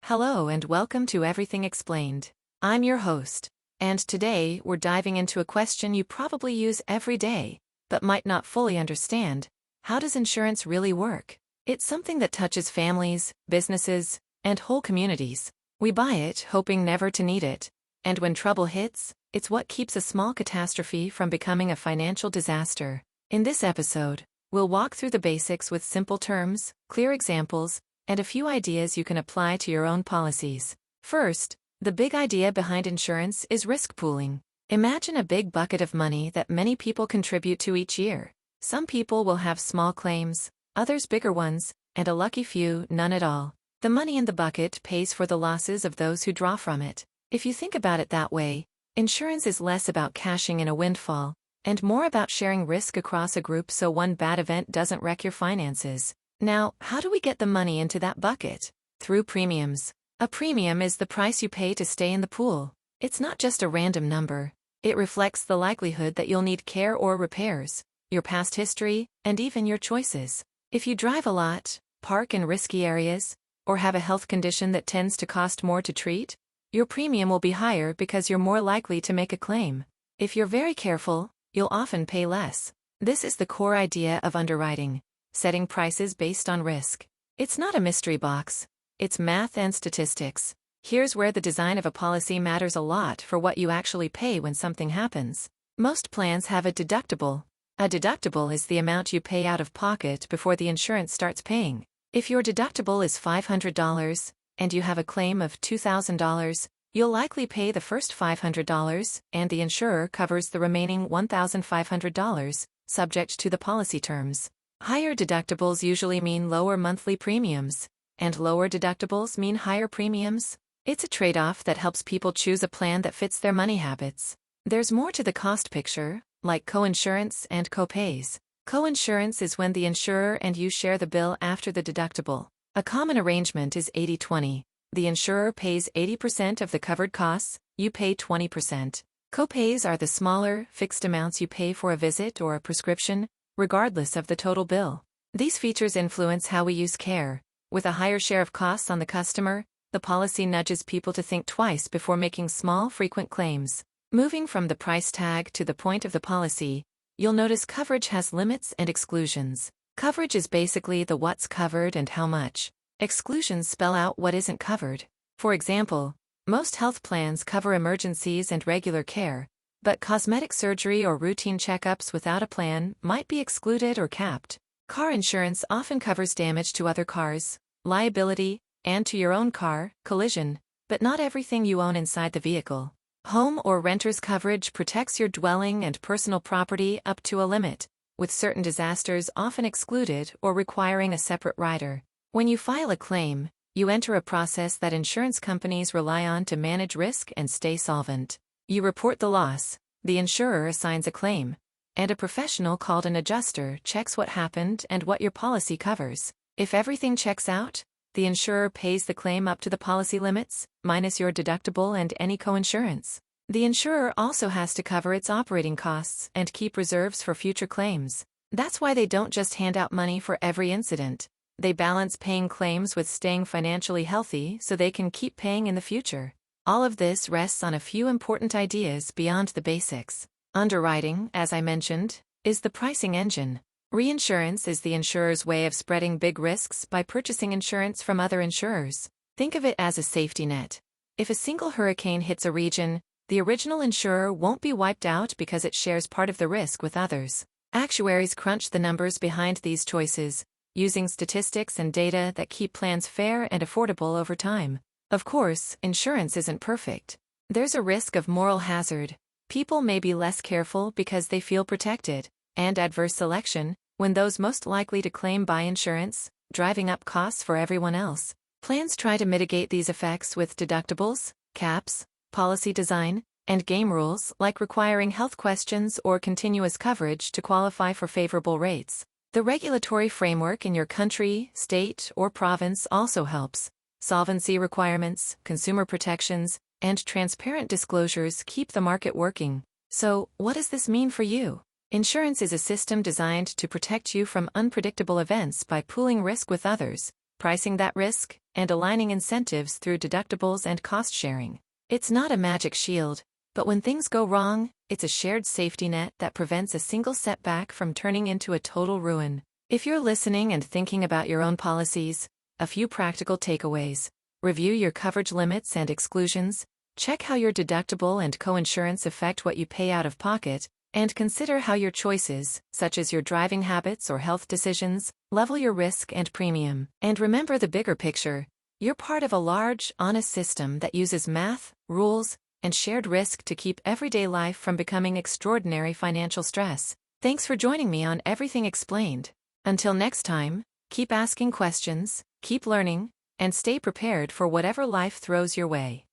Hello and welcome to Everything Explained. I'm your host, and today we're diving into a question you probably use every day, but might not fully understand. How does insurance really work? It's something that touches families, businesses, and whole communities. We buy it hoping never to need it, and when trouble hits, it's what keeps a small catastrophe from becoming a financial disaster. In this episode, we'll walk through the basics with simple terms, clear examples, and a few ideas you can apply to your own policies. First, the big idea behind insurance is risk pooling. Imagine a big bucket of money that many people contribute to each year. Some people will have small claims, others bigger ones, and a lucky few none at all. The money in the bucket pays for the losses of those who draw from it. If you think about it that way, insurance is less about cashing in a windfall, and more about sharing risk across a group so one bad event doesn't wreck your finances. Now, how do we get the money into that bucket? Through premiums. A premium is the price you pay to stay in the pool. It's not just a random number. It reflects the likelihood that you'll need care or repairs, your past history, and even your choices. If you drive a lot, park in risky areas, or have a health condition that tends to cost more to treat, your premium will be higher because you're more likely to make a claim. If you're very careful, you'll often pay less. This is the core idea of underwriting. Setting prices based on risk. It's not a mystery box. It's math and statistics. Here's where the design of a policy matters a lot for what you actually pay when something happens. Most plans have a deductible. A deductible is the amount you pay out of pocket before the insurance starts paying. If your deductible is $500 and you have a claim of $2,000, you'll likely pay the first $500 and the insurer covers the remaining $1,500, subject to the policy terms. Higher deductibles usually mean lower monthly premiums, and lower deductibles mean higher premiums. It's a trade-off that helps people choose a plan that fits their money habits. There's more to the cost picture, like coinsurance and copays. Coinsurance is when the insurer and you share the bill after the deductible. A common arrangement is 80-20. The insurer pays 80% of the covered costs, you pay 20%. Copays are the smaller, fixed amounts you pay for a visit or a prescription, regardless of the total bill. These features influence how we use care. With a higher share of costs on the customer, the policy nudges people to think twice before making small, frequent claims. Moving from the price tag to the point of the policy, you'll notice coverage has limits and exclusions. Coverage is basically the what's covered and how much. Exclusions spell out what isn't covered. For example, most health plans cover emergencies and regular care, but cosmetic surgery or routine checkups without a plan might be excluded or capped. Car insurance often covers damage to other cars, liability, and to your own car, collision, but not everything you own inside the vehicle. Home or renter's coverage protects your dwelling and personal property up to a limit, with certain disasters often excluded or requiring a separate rider. When you file a claim, you enter a process that insurance companies rely on to manage risk and stay solvent. You report the loss, the insurer assigns a claim, and a professional called an adjuster checks what happened and what your policy covers. If everything checks out, the insurer pays the claim up to the policy limits, minus your deductible and any coinsurance. The insurer also has to cover its operating costs and keep reserves for future claims. That's why they don't just hand out money for every incident. They balance paying claims with staying financially healthy so they can keep paying in the future. All of this rests on a few important ideas beyond the basics. Underwriting, as I mentioned, is the pricing engine. Reinsurance is the insurer's way of spreading big risks by purchasing insurance from other insurers. Think of it as a safety net. If a single hurricane hits a region, the original insurer won't be wiped out because it shares part of the risk with others. Actuaries crunch the numbers behind these choices, using statistics and data that keep plans fair and affordable over time. Of course, insurance isn't perfect. There's a risk of moral hazard. People may be less careful because they feel protected, and adverse selection, when those most likely to claim buy insurance, driving up costs for everyone else. Plans try to mitigate these effects with deductibles, caps, policy design, and game rules like requiring health questions or continuous coverage to qualify for favorable rates. The regulatory framework in your country, state, or province also helps. Solvency requirements, consumer protections, and transparent disclosures keep the market working. So, what does this mean for you? Insurance is a system designed to protect you from unpredictable events by pooling risk with others. pricing that risk, and aligning incentives through deductibles and cost sharing. It's not a magic shield, but when things go wrong, it's a shared safety net that prevents a single setback from turning into a total ruin. If you're listening and thinking about your own policies, a few practical takeaways. Review your coverage limits and exclusions, check how your deductible and coinsurance affect what you pay out of pocket, and consider how your choices, such as your driving habits or health decisions, level your risk and premium. And remember the bigger picture. You're part of a large, honest system that uses math, rules, and shared risk to keep everyday life from becoming extraordinary financial stress. Thanks for joining me on Everything Explained. Until next time, keep asking questions, keep learning, and stay prepared for whatever life throws your way.